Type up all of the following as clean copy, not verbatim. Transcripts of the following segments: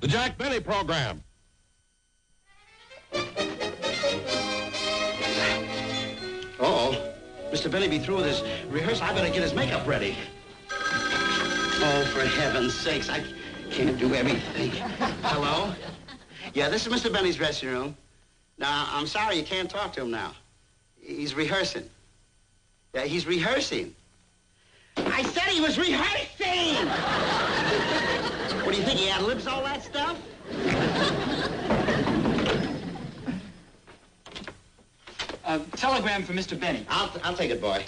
The Jack Benny Program. Uh-oh. Mr. Benny be through with his rehearsal. I better get his makeup ready. Oh, for heaven's sakes, I can't do everything. Hello? Yeah, this is Mr. Benny's dressing room. Now, I'm sorry you can't talk to him now. He's rehearsing. Yeah, he's rehearsing. I said he was rehearsing! What do you think, he ad-libs all that stuff? Telegram for Mr. Benny. I'll take it, boy.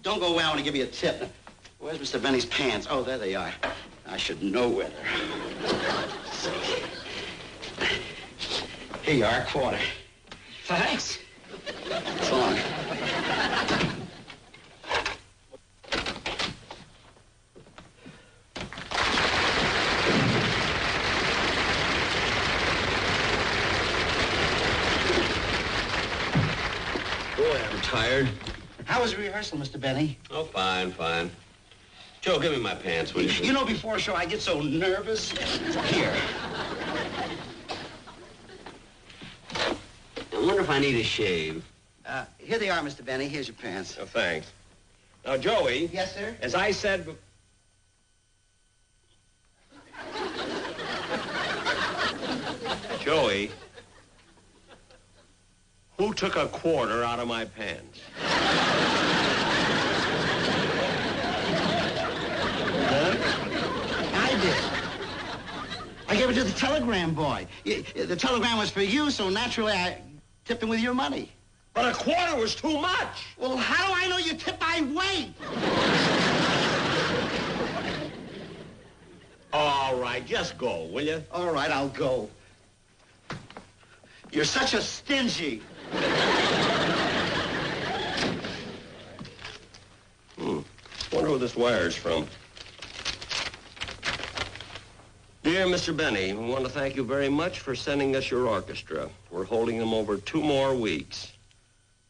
Don't go away. I want to give you a tip. Where's Mr. Benny's pants? Oh, there they are. I should know where they're. Here you are, a quarter. Thanks. So long. Boy, I'm tired. How was rehearsal, Mr. Benny? Oh, fine, fine. Joe, give me my pants, will you? You know, before a show, I get so nervous. Here. I wonder if I need a shave. Here they are, Mr. Benny. Here's your pants. Oh, thanks. Now, Joey. Yes, sir? As I said... Joey, who took a quarter out of my pants? I did. I gave it to the telegram boy. The telegram was for you, so naturally I tipped him with your money. But a quarter was too much. Well, how do I know you tip by weight? All right, just go, will you? All right, I'll go. You're such a stingy. Wonder who this wire's from. Dear Mr. Benny, we want to thank you very much for sending us your orchestra. We're holding them over 2 more weeks.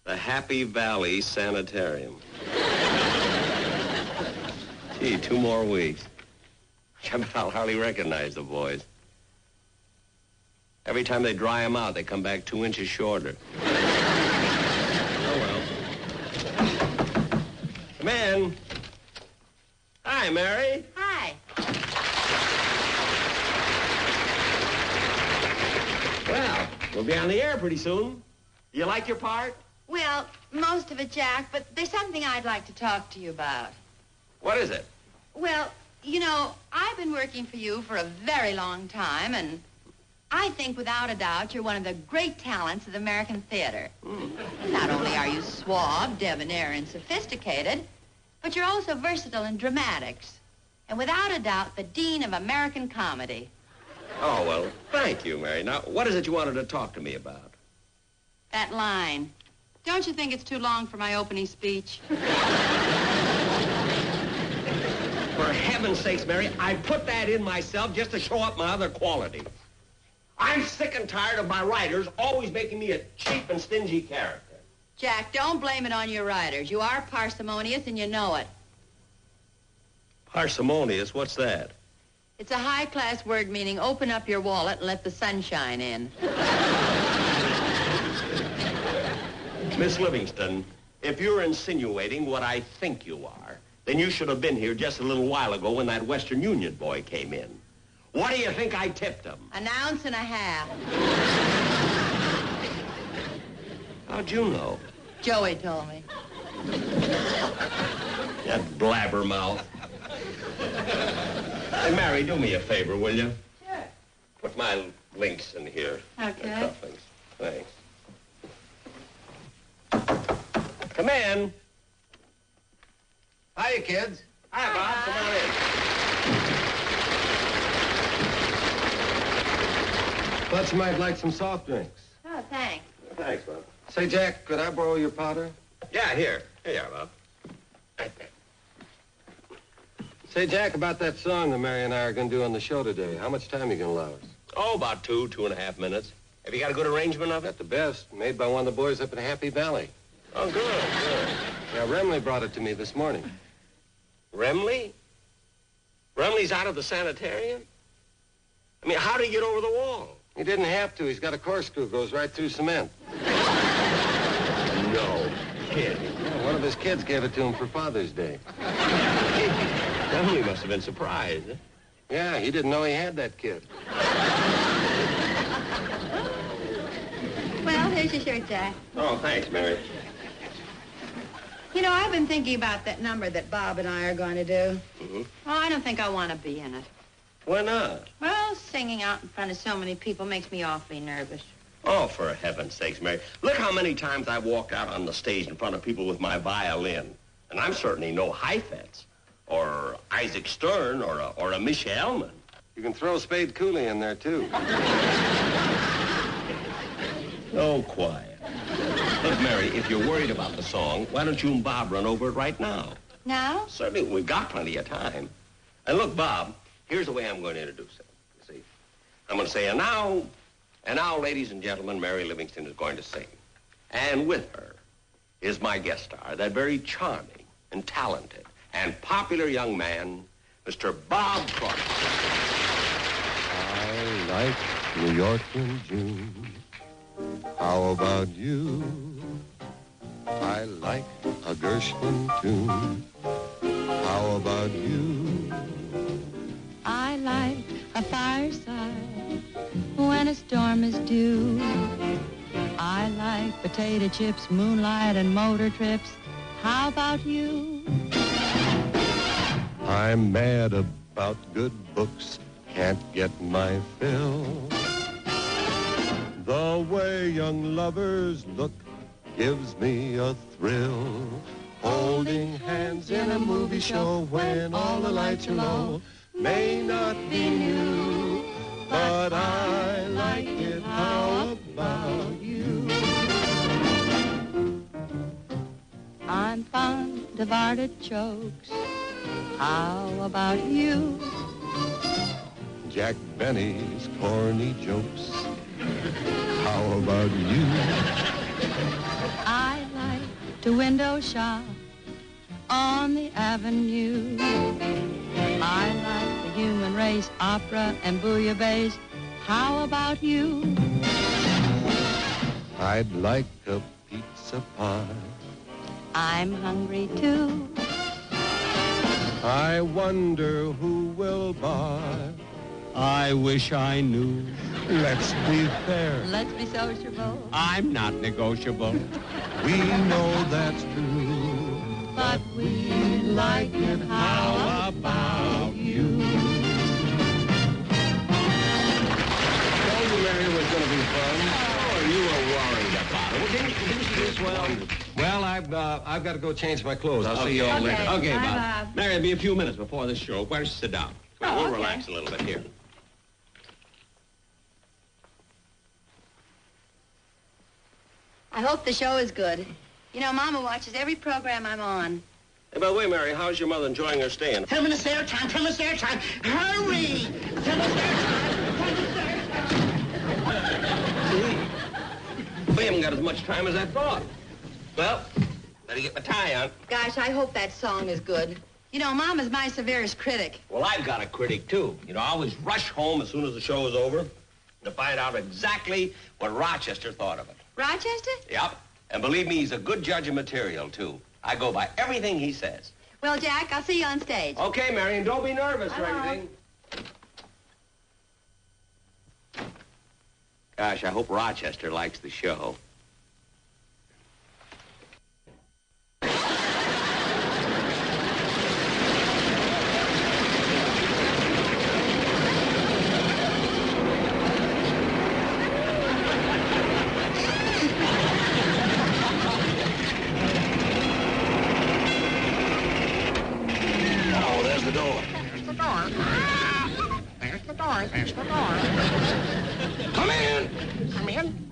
The Happy Valley Sanitarium. Gee, 2 more weeks. I'll hardly recognize the boys. Every time they dry them out, they come back 2 inches shorter. Oh, well. Come in. Hi, Mary. Hi. Well, we'll be on the air pretty soon. You like your part? Well, most of it, Jack, but there's something I'd like to talk to you about. What is it? Well, you know, I've been working for you for a very long time, and I think without a doubt you're one of the great talents of the American theater. Not only are you suave, debonair, and sophisticated, but you're also versatile in dramatics. And without a doubt, the dean of American comedy. Oh, well, thank you, Mary. Now, what is it you wanted to talk to me about? That line. Don't you think it's too long for my opening speech? For heaven's sakes, Mary, I put that in myself just to show up my other qualities. I'm sick and tired of my writers always making me a cheap and stingy character. Jack, don't blame it on your writers. You are parsimonious and you know it. Parsimonious? What's that? It's a high-class word meaning open up your wallet and let the sunshine in. Miss Livingston, if you're insinuating what I think you are, then you should have been here just a little while ago when that Western Union boy came in. What do you think I tipped him? An ounce and a half. How'd you know? Joey told me. That blabbermouth. Hey, Mary, do me a favor, will you? Sure. Put my links in here. Okay. The cufflinks. Thanks. Come in. Hiya, kids. Hi, Bob. Come on in. Thought you might like some soft drinks. Oh, thanks. Thanks, Bob. Say, Jack, could I borrow your powder? Yeah, here. Here you are, Bob. Say, Jack, about that song that Mary and I are going to do on the show today, how much time are you going to allow us? Oh, about 2.5 minutes. Have you got a good arrangement of it? Got the best, made by one of the boys up in Happy Valley. Oh, good, good. Yeah, Remley brought it to me this morning. Remley? Remley's out of the sanitarium? I mean, how did he get over the wall? He didn't have to. He's got a corkscrew, goes right through cement. No kidding. Yeah, one of his kids gave it to him for Father's Day. Emily must have been surprised. Huh? Yeah, he didn't know he had that kid. Well, here's your shirt, Jack. Oh, thanks, Mary. You know, I've been thinking about that number that Bob and I are going to do. Mm-hmm. Oh, I don't think I want to be in it. Why not? Well, singing out in front of so many people makes me awfully nervous. Oh, for heaven's sakes, Mary. Look how many times I've walked out on the stage in front of people with my violin. And I'm certainly no Heifetz or Isaac Stern or a Misha Elman. You can throw Spade Cooley in there, too. Oh, quiet. Look, Mary, if you're worried about the song, why don't you and Bob run over it right now? Now? Certainly, we've got plenty of time. And look, Bob, here's the way I'm going to introduce it. You see, I'm going to say, and now, ladies and gentlemen, Mary Livingston is going to sing. And with her is my guest star, that very charming and talented and popular young man, Mr. Bob Crawford. I like New York in June. How about you? I like a Gershwin tune. How about you? I like a fireside when a storm is due. I like potato chips, moonlight, and motor trips. How about you? I'm mad about good books, can't get my fill. The way young lovers look gives me a thrill. Holding hands in a movie show when all the lights are low may not be new, but I like it. How about you? I'm fond of artichokes. How about you? Jack Benny's corny jokes. How about you? I like to window shop on the avenue. I like the human race, opera, and bouillabaisse. How about you? I'd like a pizza pie. I'm hungry too. I wonder who will buy. I wish I knew. Let's be fair. Let's be sociable. I'm not negotiable. We know that's true. But we like it. How about you? Told you Mary was going to be fun. Oh, you were worried about it. Well, didn't you do well? Well, I've got to go change my clothes. I'll see you all later. Okay, Bye, Bob. Bob. Mary, it'll be a few minutes before the show. Why don't you sit down? Come on, we'll okay. relax a little bit here. I hope the show is good. You know, Mama watches every program I'm on. Hey, by the way, Mary, how's your mother enjoying her stay in? 10 minutes there, time. 10 minutes there, time. Hurry! 10 minutes there, time. 10 minutes there, time. We haven't got as much time as I thought. Well, better get my tie on. Gosh, I hope that song is good. You know, Mama's my severest critic. Well, I've got a critic, too. You know, I always rush home as soon as the show is over to find out exactly what Rochester thought of it. Rochester? Yep. And believe me, he's a good judge of material, too. I go by everything he says. Well, Jack, I'll see you on stage. Okay, Marion, don't be nervous or I won't. anything. Gosh, I hope Rochester likes the show. Oh, there's the door. There's the door. There's the door. There's the door. Come in. Come in.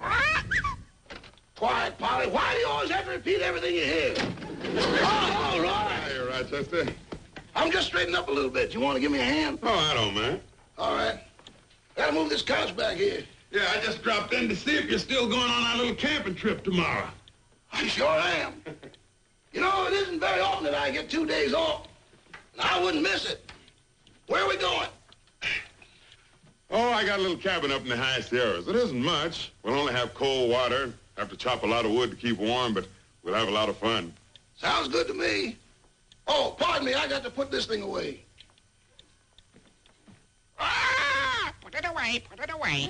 Quiet, Polly. Why do you always have to repeat everything you hear? Oh, all right. Hey, Rochester. I'm just straightening up a little bit. You want to give me a hand? Oh, I don't, man. All right. Gotta move this couch back here. Yeah, I just dropped in to see if you're still going on our little camping trip tomorrow. I sure am. You know, it isn't very often that I get 2 days off. And I wouldn't miss it. Where are we going? Oh, I got a little cabin up in the high Sierras. It isn't much. We'll only have cold water. Have to chop a lot of wood to keep warm, but we'll have a lot of fun. Sounds good to me. Oh, pardon me, I got to put this thing away. Ah! Put it away, put it away.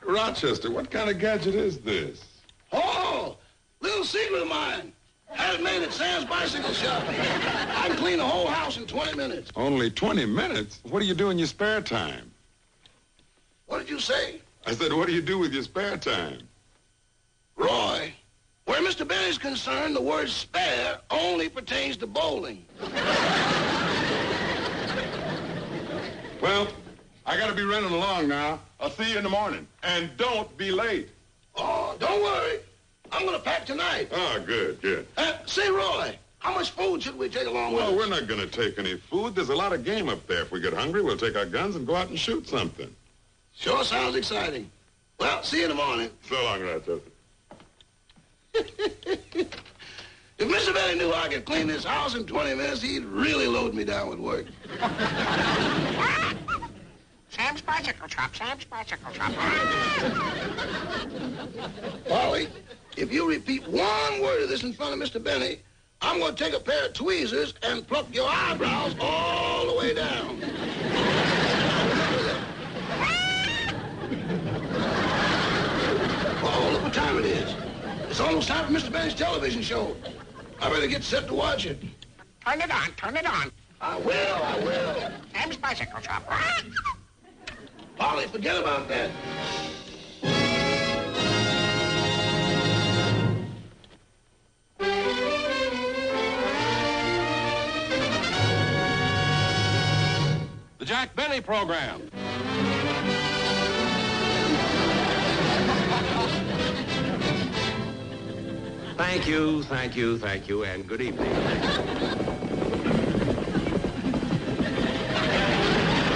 Rochester, what kind of gadget is this? Oh, little secret of mine. Had it made at Sam's bicycle shop. I can clean the whole house in 20 minutes. Only 20 minutes? What do you do in your spare time? What did you say? I said, what do you do with your spare time? Roy, where Mr. Benny's concerned, the word spare only pertains to bowling. Well, I got to be running along now. I'll see you in the morning. And don't be late. Oh, don't worry. I'm going to pack tonight. Oh, good, good. Say, Roy, how much food should we take along with Well, us? we're not going to take any food. There's a lot of game up there. If we get hungry, we'll take our guns and go out and shoot something. Sure sounds exciting. Well, see you in the morning. So long, Rochester. If Mr. Benny knew I could clean this house in 20 minutes, he'd really load me down with work. Sam's bicycle shop, Sam's bicycle shop. Polly, if you repeat one word of this in front of Mr. Benny, I'm going to take a pair of tweezers and pluck your eyebrows all the way down. Oh, look what time it is. It's almost time for Mr. Benny's television show. I better get set to watch it. Turn it on, turn it on. I will. Sam's bicycle shop. Polly, forget about that. The Jack Benny Program. Thank you, and good evening.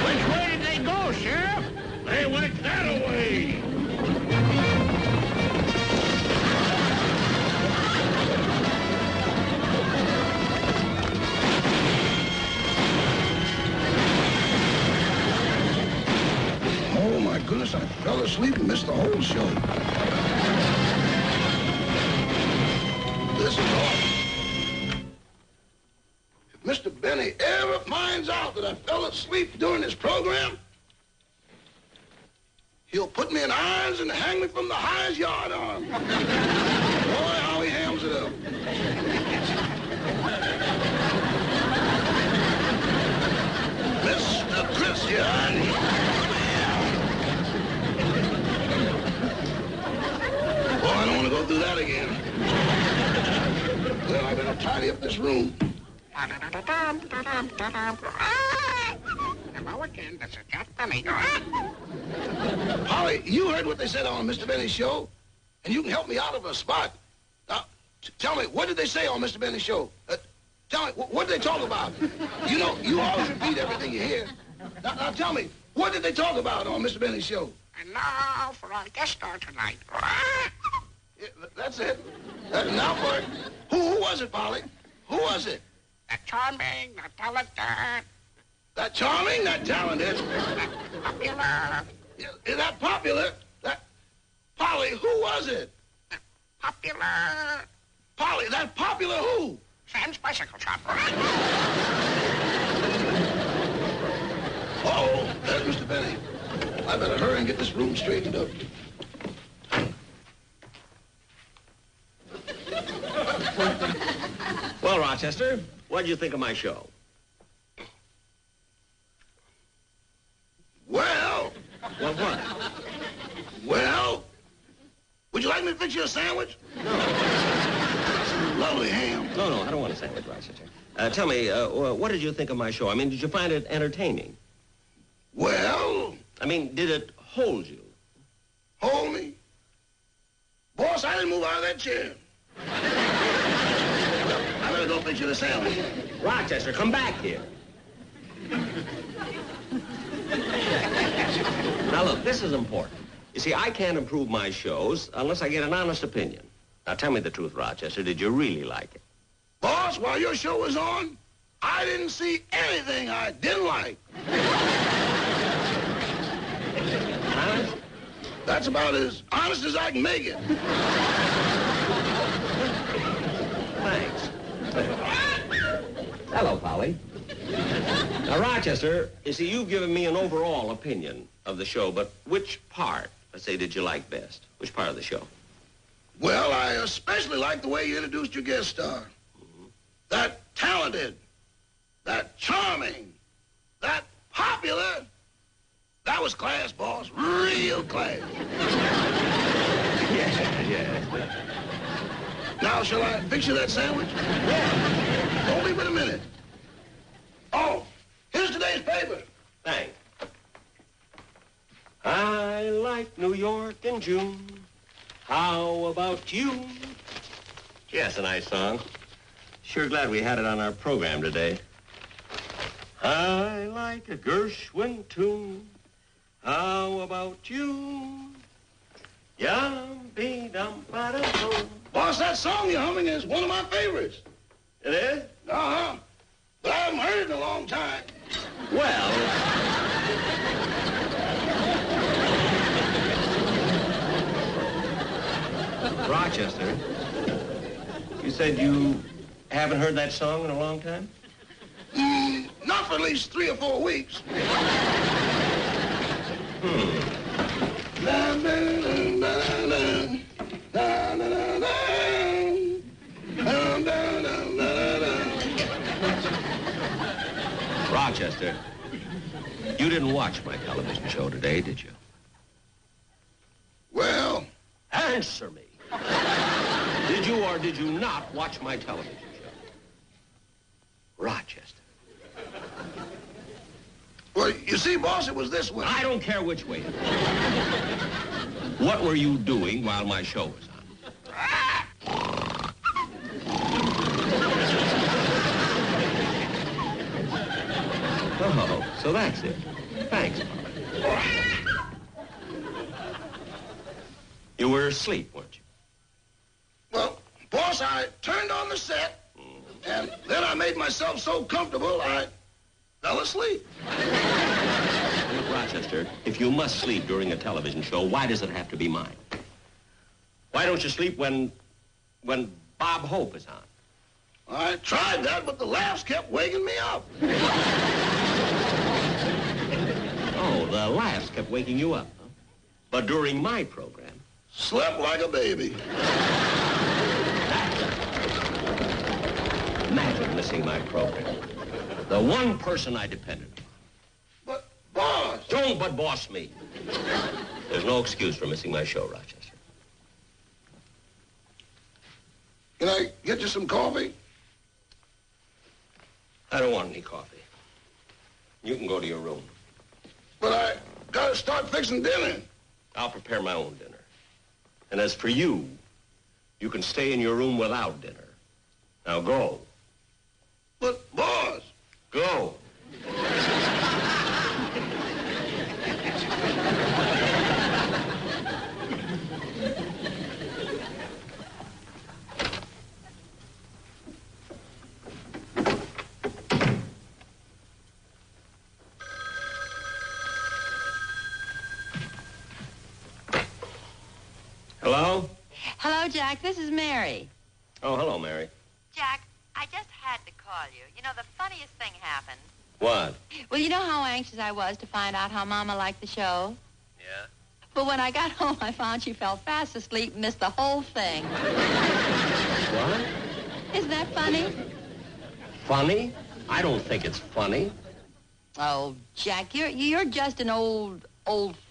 Which way did they go, Sheriff? They went that way. Oh, my goodness, I fell asleep and missed the whole show. This is awful. If Mr. Benny ever finds out that I fell asleep during this program, he'll put me in irons and hang me from the highest yard arm. Boy, how he hams it up. Mr. Christian. Boy, I don't want to go through that again. Well, I better tidy up this room. Hello again, this is Jack Benny. Polly, you heard what they said on Mr. Benny's show, and you can help me out of a spot. Now, tell me, what did they say on Mr. Benny's show? Tell me, what did they talk about? You know, you always repeat everything you hear. Now tell me, what did they talk about on Mr. Benny's show? And now for our guest star tonight. Yeah, that's it. Now for it. Who was it, Polly? Who was it? The charming, the talented, That charming, that talented. popular, Is that popular? That Polly, who was it? popular Polly, that popular who? Sam's bicycle shop. Oh, there's Mr. Benny. I better hurry and get this room straightened up. Well, Rochester, what did you think of my show? Well, Well, what? well, would you like me to fix you a sandwich? Lovely ham. No, I don't want a sandwich, Rochester. Tell me, what did you think of my show? I mean, did you find it entertaining? Well, I mean, did it hold you? hold me. Boss, I didn't move out of that chair. I better go fix you the sandwich. Rochester, come back here. Now, look, this is important. You see, I can't improve my shows unless I get an honest opinion. Now, tell me the truth, Rochester. Did you really like it? Boss, while your show was on, I didn't see anything I didn't like. Honest? That's about as honest as I can make it. Thanks. Hello, Polly. Now, Rochester, you see, you've given me an overall opinion of the show, but which part, let's say, did you like best? Which part of the show? Well, I especially like the way you introduced your guest star. That talented, that charming, that popular. That was class, boss. Real class. Yeah. Now, shall I fix you that sandwich? Yeah. Don't leave it a minute. Oh, here's today's paper. Thanks. I like New York in June. How about you? Yes, a nice song. Sure glad we had it on our program today. I like a Gershwin tune. How about you? Yum-be-dum-ba-dum-bum. Boss, that song you're humming is one of my favorites. It is? Uh-huh. But I haven't heard it in a long time. Well... Rochester, you said you haven't heard that song in a long time? Not for at least 3 or 4 weeks. Rochester, you didn't watch my television show today, did you? Well, Answer me. Did you or did you not watch my television show? Rochester. well, you see, boss, it was this way. I don't care which way. What were you doing while my show was on? Oh, so that's it. Thanks, Pop. You were asleep, weren't you? Well, boss, I turned on the set, and then I made myself so comfortable I fell asleep. Look, Rochester, if you must sleep during a television show, why does it have to be mine? Why don't you sleep when Bob Hope is on? I tried that, but the laughs kept waking me up. Oh, the laughs kept waking you up, huh? But during my program... Slept like a baby. Imagine missing my program. The one person I depended on. But, boss... Don't but boss me. There's no excuse for missing my show, Rochester. Can I get you some coffee? I don't want any coffee. You can go to your room. But I gotta start fixing dinner. I'll prepare my own dinner. And as for you, you can stay in your room without dinner. Now go. But, boss... Go. Hello? Hello, Jack. This is Mary. Oh, hello, Mary. Jack, I just had to call you. You know, the funniest thing happened. What? Well, you know how anxious I was to find out how Mama liked the show? Yeah? But when I got home, I found she fell fast asleep and missed the whole thing. What? Isn't that funny? Funny? I don't think it's funny. Oh, Jack, you're just an old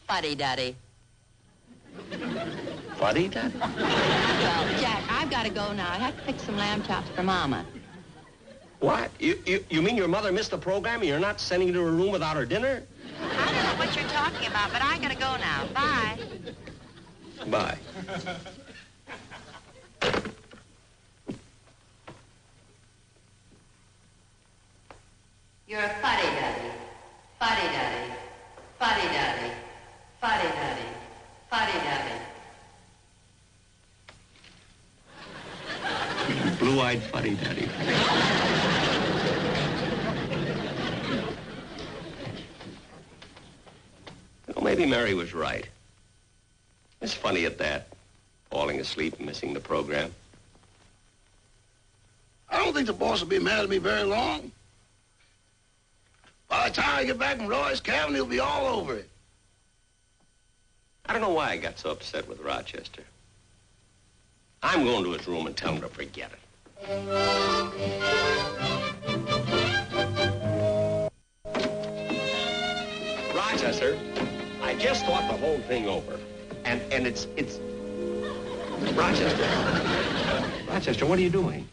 fuddy-duddy. Fuddy-duddy? Well, Jack, I've got to go now. I have to fix some lamb chops for Mama. What? You mean your mother missed the program and you're not sending her to her room without her dinner? I don't know what you're talking about, but I got to go now. Bye. Bye. You're a fuddy-duddy. Fuddy-duddy. Fuddy-duddy. Fuddy-duddy. Fuddy-duddy. Blue-eyed fuddy-duddy. Well, maybe Maybe Mary was right. It's funny at that, falling asleep and missing the program. I don't think the boss will be mad at me very long. By the time I get back from Roy's cabin, he'll be all over it. I don't know why I got so upset with Rochester. I'm going to his room and tell him to forget it. Rochester, I just thought the whole thing over. And it's... Rochester, what are you doing?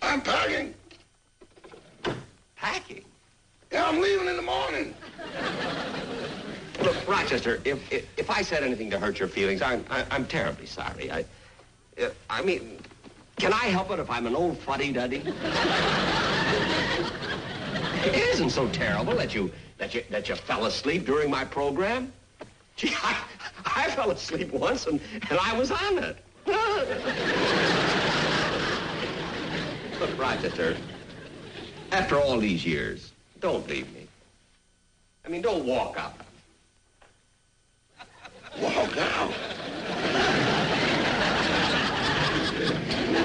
I'm packing. Packing? Yeah, I'm leaving in the morning. Look, Rochester, if I said anything to hurt your feelings, I'm terribly sorry. I mean, can I help it if I'm an old fuddy-duddy? It isn't so terrible that you fell asleep during my program. Gee, I fell asleep once and I was on it. Look, Rochester, after all these years, don't leave me. I mean, don't walk out. Walk out?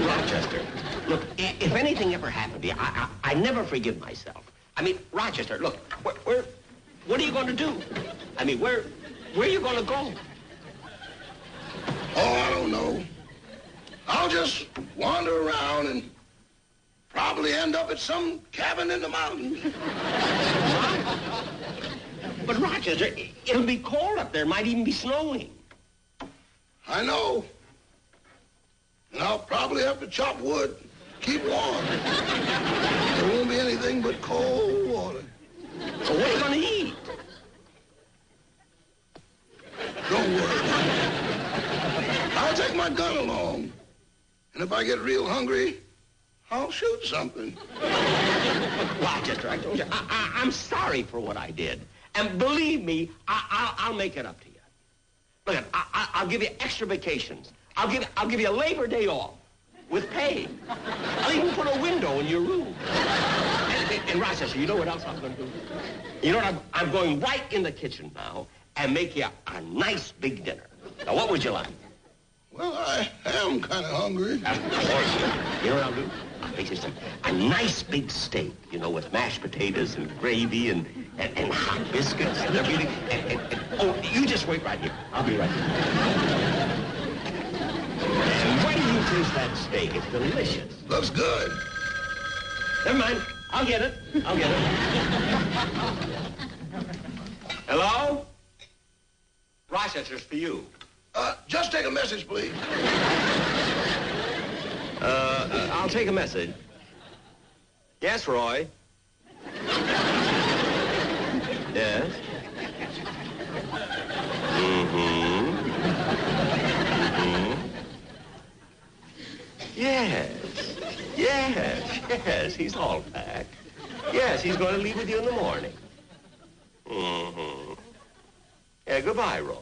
Rochester, look, if anything ever happened to you, I never forgive myself. I mean, Rochester, look, what are you going to do? I mean, where are you going to go? Oh, I don't know. I'll just wander around and probably end up at some cabin in the mountains. But, Rochester, it'll be cold up there. It might even be snowing. I know. And I'll probably have to chop wood. Keep warm. There won't be anything but cold water. So what are you going to eat? Don't worry about it. I'll take my gun along. And if I get real hungry, I'll shoot something. Rochester, I told you, I'm sorry for what I did. And believe me, I'll make it up to you. Look, I'll give you extra vacations. I'll give you a Labor Day off with pay. I'll even put a window in your room. And Rochester, you know what else I'm going to do? You know what? I'm going right in the kitchen now and make you a nice big dinner. Now, what would you like? Well, I am kind of hungry. Of course. You know what I'll do? I'll make you a nice big steak, you know, with mashed potatoes and gravy and hot biscuits and everything. Oh, you just wait right here. I'll be right here. And when you taste that steak, it's delicious. Looks good. Never mind. I'll get it. Hello? Rochester's for you. Just take a message, please. I'll take a message. Yes, Roy? Yes? Yes, he's all packed. Yes, he's going to leave with you in the morning. Yeah, goodbye, Roy.